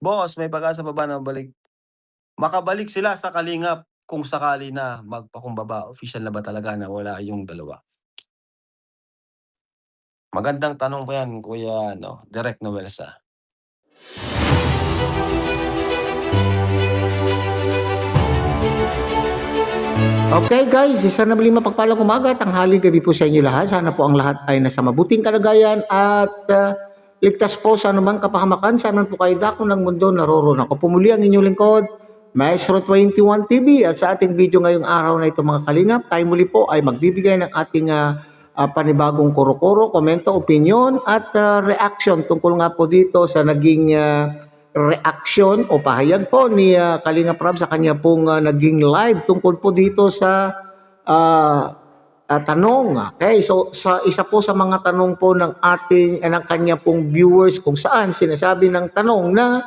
Boss, may pag-asa pa ba na makabalik sila sa kalingap kung sakali na magpakumbaba? Official na ba talaga na wala yung dalawa? Magandang tanong po yan, Kuya Direk Novelsa. Okay guys, isa na muli mapagpalang umaga, tanghali, gabi po sa inyo lahat. Sana po ang lahat ay nasa mabuting kalagayan at ligtas po sa anumang kapahamakan. Sana po kayo dako ng mundo naroroon. Ako po muli ang inyong lingkod, Maestro 21 TV, at sa ating video ngayong araw na ito mga kalingap, tayo muli po ay magbibigay ng ating panibagong kuro-kuro, komento, opinion at reaction tungkol nga po dito sa naging reaction o pahayag po ni Kalinga Prab sa kanya pong naging live tungkol po dito sa tanong. Okay, so sa isa po sa mga tanong po ng ng kanya pong viewers kung saan sinasabi ng tanong na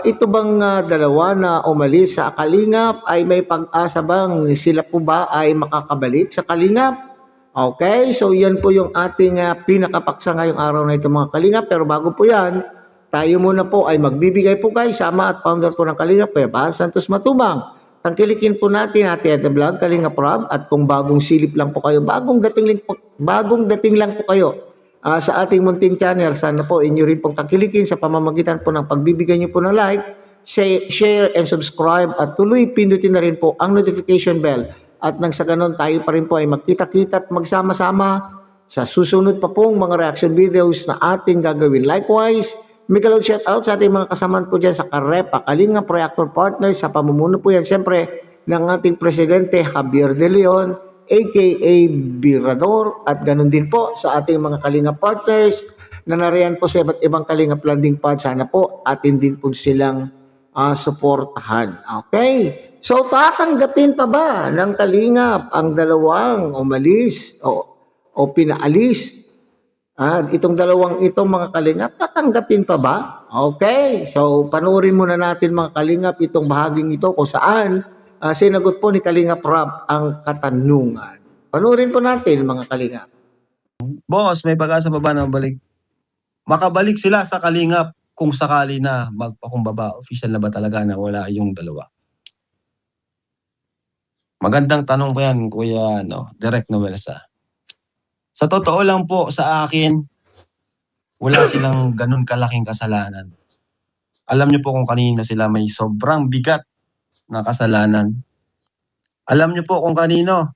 ito bang dalawa na umalis sa Kalingap ay may pag-asa bang sila po ba ay makakabalik sa Kalingap? Okay, so yan po yung ating pinakapaksa ngayong araw na ito mga Kalingap. Pero bago po yan, tayo muna po ay magbibigay po guys, sama at founder po ng Kalingap, Kuya Bas Santos Matubang. Tangkilikin po natin at the vlog Kalinga Prab, at kung bagong silip lang po kayo, bagong dating lang po kayo sa ating munting channel, sana po inyo rin pong tangkilikin sa pamamagitan po ng pagbibigay niyo po ng like, share and subscribe, at tuloy pindutin na rin po ang notification bell. At nang sa ganon tayo pa rin po ay magkita-kita at magsama-sama sa susunod pa pong mga reaction videos na ating gagawin. Likewise, Mikalog shout out sa ating mga kasamaan po dyan sa Karepa, Kalingap Reactor Partners, sa pamumuno po yan siyempre ng ating Presidente Javier De Leon, aka Birador, at ganun din po sa ating mga Kalingap Partners na nariyan po sa iba't ibang Kalingap Landing Pad. Sana po atin din po silang suportahan. Okay? So tatanggapin pa ba ng Kalingap ang dalawang umalis o pinaalis? Itong dalawang ito mga kalingap, tatanggapin pa ba? Okay, so panoorin muna natin mga kalingap itong bahaging ito kung saan sinagot po ni Kalingap Rob ang katanungan. Panoorin po natin mga kalingap. Boss, may pag-asa pa ba na makabalik sila sa kalingap kung sakali na magpakumbaba? Official na ba talaga na wala yung dalawa? Magandang tanong po yan, Kuya Direk Novelsa. Sa totoo lang po sa akin, wala silang ganun kalaking kasalanan. Alam niyo po kung kanina sila may sobrang bigat na kasalanan. Alam niyo po kung kanino.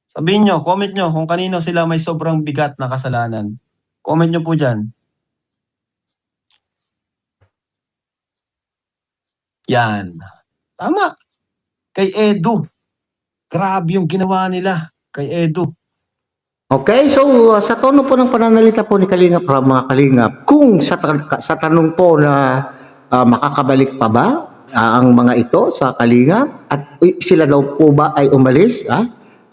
Sabihin niyo, comment niyo kung kanino sila may sobrang bigat na kasalanan. Comment niyo po dyan. Yan. Tama. Kay Edu. Grabe yung ginawa nila kay Edu. Okay, so sa tono po ng pananalita po ni Kalingap Rob, mga Kalingap, kung sa tanong po na makakabalik pa ba ang mga ito sa Kalingap at sila daw po ba ay umalis?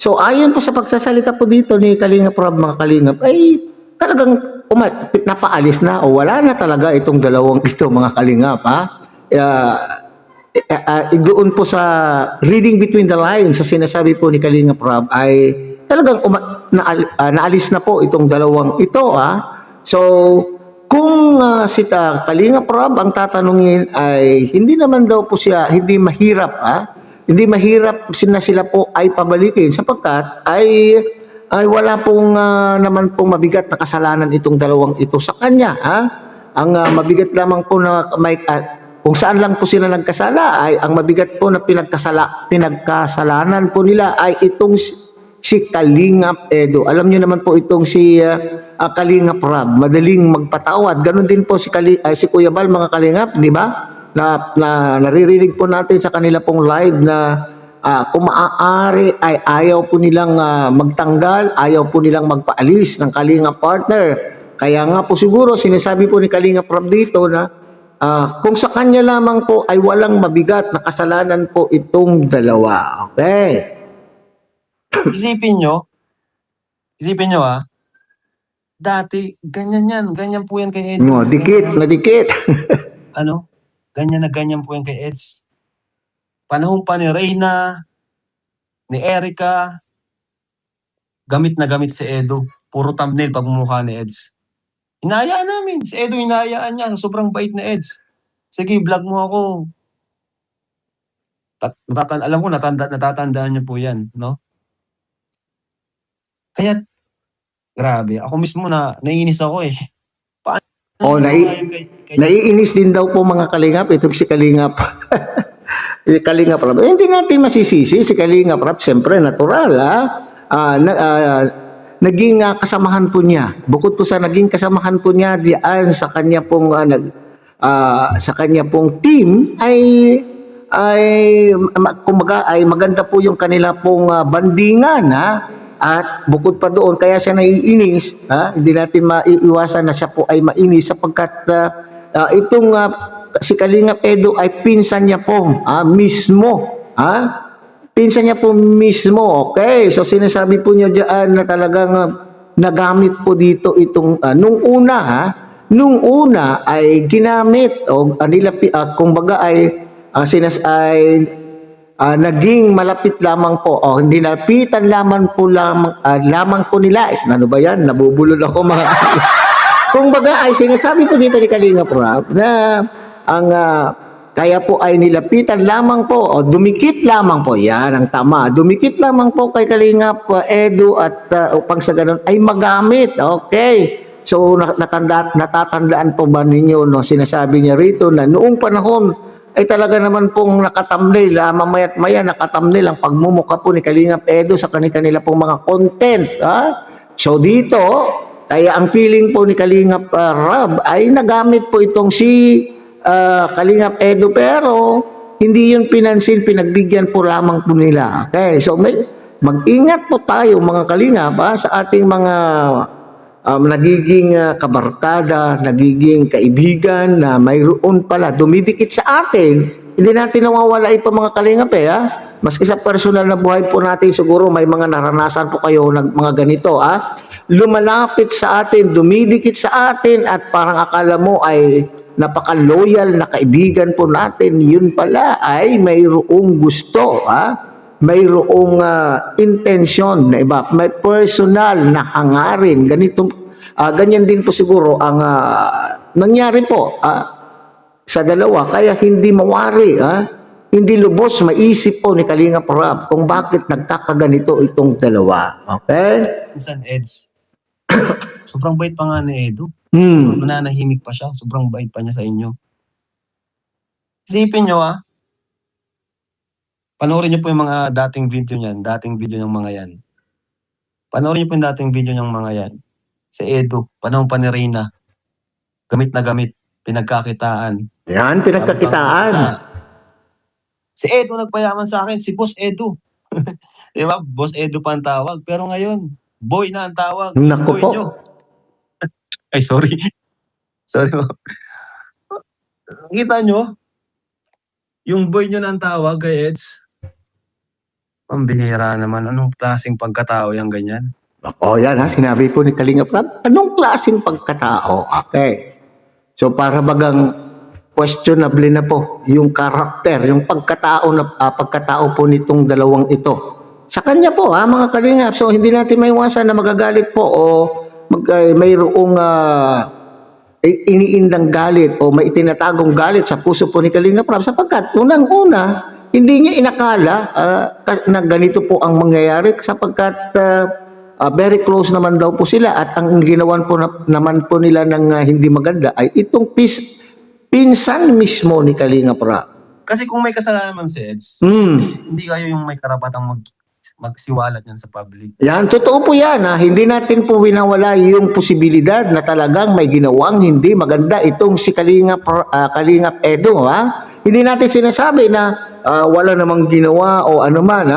So ayon po sa pagsasalita po dito ni Kalingap Rob, mga Kalingap, ay talagang napaalis na o wala na talaga itong dalawang ito mga Kalingap. Doon po sa reading between the lines sa sinasabi po ni Kalingap Rob ay talagang naalis na po itong dalawang ito. So kung si Kalingap Rob ang tatanungin ay hindi naman daw po siya, hindi mahirap na sila po ay pabalikin sapagkat ay wala pong naman pong mabigat na kasalanan itong dalawang ito sa kanya. Ang mabigat lamang po na may kung saan lang po sila nagkasala ay ang mabigat po na pinagkasalanan po nila ay itong si Kalingap Edu. Alam niyo naman po itong si Kalingap Rob, madaling magpatawad. Ganon din po si Kuya Bal, mga Kalingap, di ba? Na naririnig po natin sa kanila pong live na kung maaari ay ayaw po nilang magtanggal, ayaw po nilang magpaalis ng Kalingap partner. Kaya nga po siguro sinasabi po ni Kalingap Rob dito na kung sa kanya lamang po ay walang mabigat na kasalanan po itong dalawa. Okay. Isipin nyo dati, ganyan po yan kay Eds. Nadikit. Ganyan po yan kay Eds. Panahon pa ni Reyna, ni Erica, gamit na gamit si Edu. Puro thumbnail pagmumukha ni Eds. Hinahayaan namin. Si Edu hinahayaan niya. Sobrang bait ni Eds. Sige, vlog mo ako. Alam ko natatandaan niyo po 'yan, 'no? Kaya grabe, ako mismo naiinis ako, eh. Paano O, niyo ginawa yun kay naiinis din daw po mga kalingap, itong si Kalingap. Si Kalingap Rap. Hindi natin masisisi si Kalingap Rap, siyempre natural, ha? Naging kasamahan po niya. Bukod po sa naging kasamahan po niya diyan sa kanya pong sa kanya pong team ay kumbaga ay maganda po yung kanila pong bandingan, ha? At bukod pa doon, kaya siya naiinis, ha? Hindi natin maiiwasan na siya po ay mainis sapagkat itong si Kalingap Edo ay pinsan niya po mismo, ha? Pinsan niya po mismo, okay? So sinasabi po niya diyan na talagang nagamit po dito itong nung una ay ginamit o kumbaga ay naging malapit lamang po o hindi napitan lamang po nila. Ano ba yan? Nabubulol ako mga kumbaga ay sinasabi po dito ni Kalingap Rap na ang kaya po ay nilapitan lamang po o dumikit lamang po. Yan ang tama. Dumikit lamang po kay Kalingap Edu at upang sa ganun ay magamit. Okay. So natatandaan po ba ninyo, no, sinasabi niya rito na noong panahon ay talaga naman pong nakatamnil, mamaya't maya nakatamnil ang pagmumukha po ni Kalingap Edo sa kanila pong mga content. Ha? So dito, kaya ang feeling po ni Kalingap Rab ay nagamit po itong si Kalingap Edo, pero hindi yun pinansin, pinagbigyan po lamang po nila. Okay, so mag-ingat po tayo mga Kalingap sa ating mga nagiging kabarkada, nagiging kaibigan na mayroon pala dumidikit sa atin. Hindi natin nawawala ito mga Kalingap Maski sa personal na buhay po natin, siguro may mga naranasan po kayo ng mga ganito. Lumalapit sa atin, dumidikit sa atin at parang akala mo ay napaka-loyal na kaibigan po natin. Yun pala ay mayroong gusto. Mayroong intensyon na iba, may personal na hangarin. Ganyan din po siguro ang nangyari po sa dalawa. Kaya hindi mawari, hindi lubos maisip po ni Kalingap Rap kung bakit nagkakaganito itong dalawa. Okay? minsan, Eds, sobrang bait pa nga ni Edo. Nananahimik pa siya, sobrang bait pa niya sa inyo. Isipin nyo panoorin niyo po yung mga dating video ng mga yan. Panoorin niyo po yung dating video ng mga yan. Si Edo, panahon pa ni Reyna, gamit na gamit, pinagkakitaan. Yan, pinagkakitaan. Si Edo nagpayaman sa akin, si Boss Edo. Di ba? Boss Edo pa ang tawag. Pero ngayon, boy na ang tawag. Naku Boy po. nyo. Ay, sorry. Sorry po. Kita nyo? Yung boy nyo na ang tawag kay Eds. Pambihira naman. Anong klaseng pagkatao yung ganyan? Yan sinabi po ni Kalingap Rap. Anong klaseng pagkatao? Okay. So para bagang questionable na po yung karakter, yung pagkatao po nitong dalawang ito. Sa kanya po mga Kalingap. So hindi natin maiwasan na magagalit po o mayroong iniindang galit o may itinatagong galit sa puso po ni Kalingap Rap sapagkat unang-una hindi niya inakala na ganito po ang mangyayari sapagkat very close naman daw po sila at ang ginawan po naman po nila ng hindi maganda ay itong pinsan mismo ni Kalingap Rap. Kasi kung may kasalanan man si Eds, hindi kayo yung may karapatang magsiwalat yan sa public. Yan, totoo po yan. Hindi natin po winawala yung posibilidad na talagang may ginawang hindi maganda itong si Kalingap Edo. Hindi natin sinasabi na wala namang ginawa o ano man.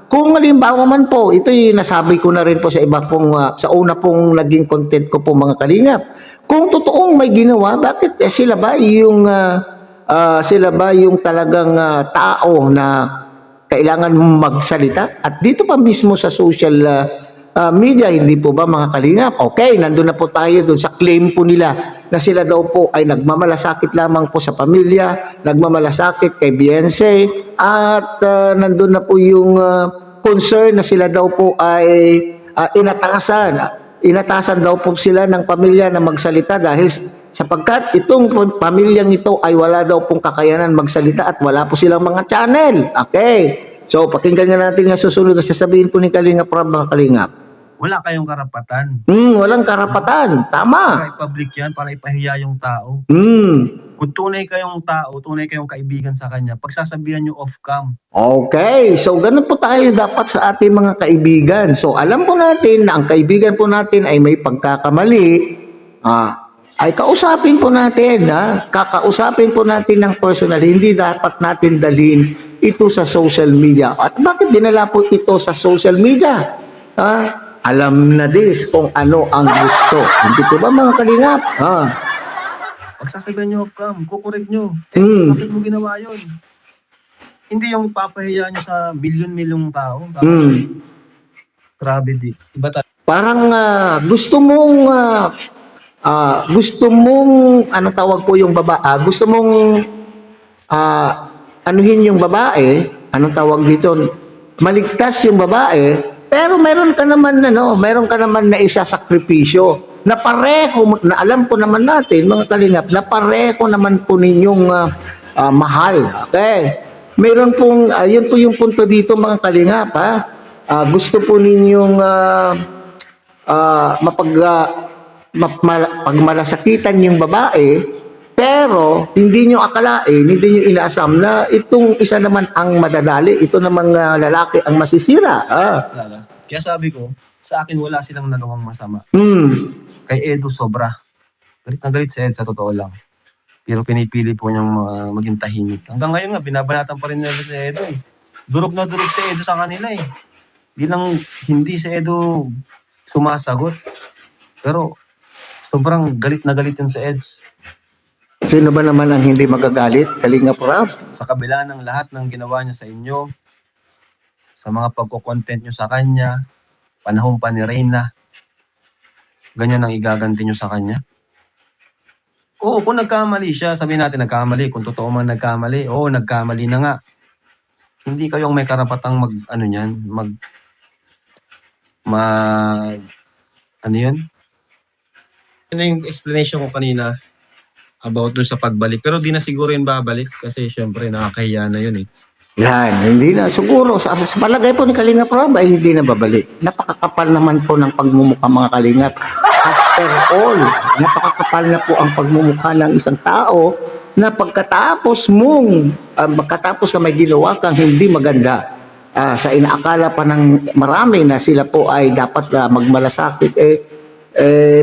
Kung halimbawa man po, ito'y nasabi ko na rin po sa iba pong, sa una pong naging content ko po mga Kalingap. Kung totoong may ginawa, bakit sila ba yung talagang tao na kailangan magsalita? At dito pa mismo sa social media, hindi po ba mga Kalingap? Okay, nandun na po tayo dun sa claim po nila na sila daw po ay nagmamalasakit lamang po sa pamilya, nagmamalasakit kay Beyonce, at nandun na po yung concern na sila daw po ay inatasan. inatasan daw po sila ng pamilya na magsalita dahil sapagkat itong pamilyang ito ay wala daw pong kakayanan magsalita at wala po silang mga channel. Okay. So, pakinggan nga natin nga susunod na sasabihin po ni Kalinga Prab, mga Kalingap. Wala kayong karapatan. Walang karapatan. Para Tama. i-public yan, para ipahiya yung tao. Kung tunay kayong tao, tunay kayong kaibigan sa kanya, pagsasabihan nyo off-cam. Okay, so ganun po tayo dapat sa ating mga kaibigan. So alam po natin na ang kaibigan po natin ay may pagkakamali, ay kausapin po natin, kakausapin po natin ng personal. Hindi dapat natin dalhin ito sa social media. At bakit dinala po ito sa social media? Alam na this kung ano ang gusto. Hindi po ba, mga Kalingap? Pagsasabihan nyo off-cam, kukorek nyo. Bakit mo ginawa yun? Hindi yung ipapahiya nyo sa milyon-milyong tao. Tapos, grabe di. Iba tayo. Parang gusto mong anong tawag po yung gusto mong anuhin yung babae, anong tawag dito, maligtas yung babae, pero meron ka naman na isasakripisyo na pareho, na alam po naman natin, mga Kalingap, na pareho naman po ninyong mahal. Okay? Meron pong, yun po yung punto dito, mga Kalingap, gusto po ninyong pagmalasakitan yung babae, pero hindi nyo akalain, hindi nyo inaasam na itong isa naman ang madadali, ito namang lalaki ang masisira. Kaya sabi ko, sa akin wala silang nagawang masama. Kay Edo sobra. Galit na galit si Ed, sa totoo lang. Pero pinipili po niyang maging tahimik. Hanggang ngayon nga, binabanatan pa rin nila si Edo eh. Durog na durog si Edo sa kanila eh. Hindi si Edo sumasagot. Pero sobrang galit na galit yun si Eds. Sino ba naman ang hindi magagalit? Kalinga Prab. Sa kabila ng lahat ng ginawa niya sa inyo, sa mga pagko-content niyo sa kanya, panahon pa ni Reyna, ganyan ang igaganti nyo sa kanya? Oo, kung nagkamali siya, sabihin natin nagkamali. Kung totoo man nagkamali, oo, nagkamali na nga. Hindi kayong may karapatang ano yun? Ano yung explanation ko kanina about dun sa pagbalik. Pero di na siguro yun babalik kasi syempre nakakahiya na yun eh. Yan, hindi na. Siguro, sa palagay po ni Kalinga Prab ay hindi na babalik. Napakakapal naman po ng pagmumukha, mga Kalingap. After all, napakakapal na po ang pagmumukha ng isang tao na pagkatapos na may ginawa kang hindi maganda, sa inaakala pa ng marami na sila po ay dapat magmalasakit,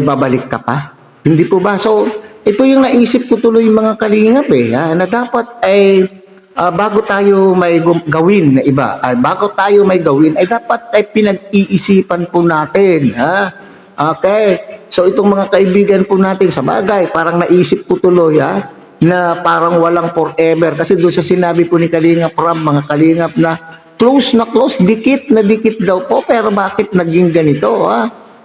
babalik ka pa. Hindi po ba? So, ito yung naisip ko tuloy, mga Kalingap na dapat ay bago tayo may gawin na iba, bago tayo may gawin, ay dapat ay pinag-iisipan po natin. Okay? So itong mga kaibigan po natin sa bagay, parang naisip ko tuloy na parang walang forever. Kasi doon sa sinabi po ni Kalinga Prab, mga Kalingap, na close, dikit na dikit daw po, pero bakit naging ganito?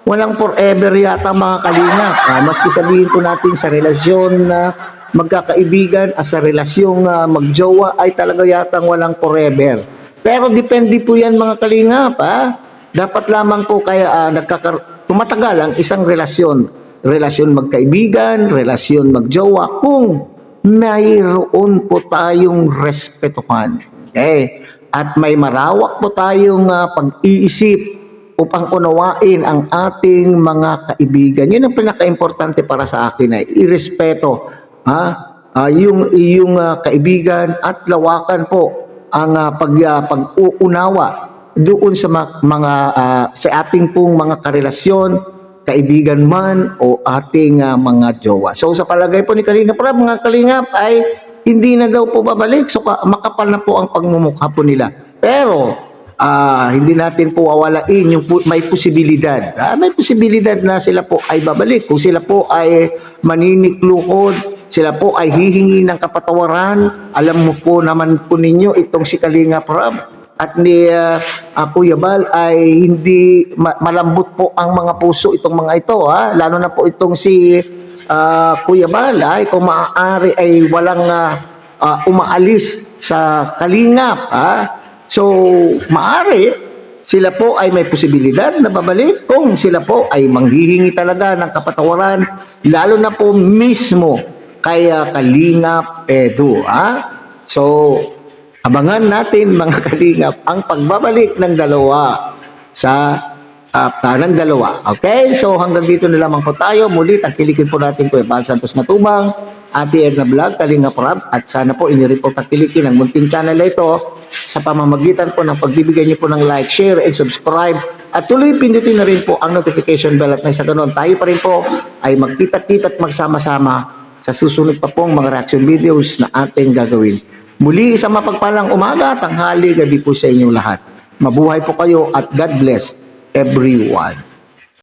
Walang forever yata, mga Kalingap. Maski sabihin po natin sa relasyon na magkakaibigan, sa relasyong magjowa ay talaga yatang walang forever. Pero depende po yan, mga Kalingap. Dapat lamang po kaya tumatagal ang isang relasyon magkaibigan, relasyon magjowa, kung mayroon po tayong respetuhan. At may marawak po tayong pag-iisip upang unawain ang ating mga kaibigan. Yun ang pinaka-importante para sa akin ay irespeto yung iyong kaibigan at lawakan po ang pag-uunawa doon sa mga sa ating pong mga karelasyon, kaibigan man o ating mga jowa. So sa palagay po ni Kalinga Prab, mga Kalingap, ay hindi na daw po babalik. So makapal na po ang pagmumukha po nila. Pero hindi natin po awalain yung may posibilidad. May posibilidad na sila po ay babalik. Kung sila po ay maniniklukod, sila po ay hihingi ng kapatawaran. Alam mo po naman po ninyo itong si Kalinga Prab at ni Kuya Bal ay hindi malambot po ang mga puso itong mga ito. Lalo na po itong si Kuya Bal ay kung maaari ay walang umaalis sa Kalingap. So maaari sila po ay may posibilidad na babalik, kung sila po ay manghihingi talaga ng kapatawaran, lalo na po mismo kaya Kalingap Edu. So, abangan natin mga Kalingap ang pagbabalik ng dalawa sa ng dalawa. Okay? So hanggang dito na lamang po tayo. Muli, tangkilikin po natin Kuya Bal Santos Matubang, Ate Edna Vlog, Kalingap Rab, at sana po inireport tangkilikin ang munting channel na ito sa pamamagitan po ng pagbibigay niyo po ng like, share, and subscribe. At tuloy pindutin na rin po ang notification bell at sa ganun tayo pa rin po ay magkita-kita at magsama-sama sa susunod pa pong mga reaction videos na ating gagawin. Muli, isang mapagpalang umaga, tanghali, gabi po sa inyong lahat. Mabuhay po kayo at God bless everyone.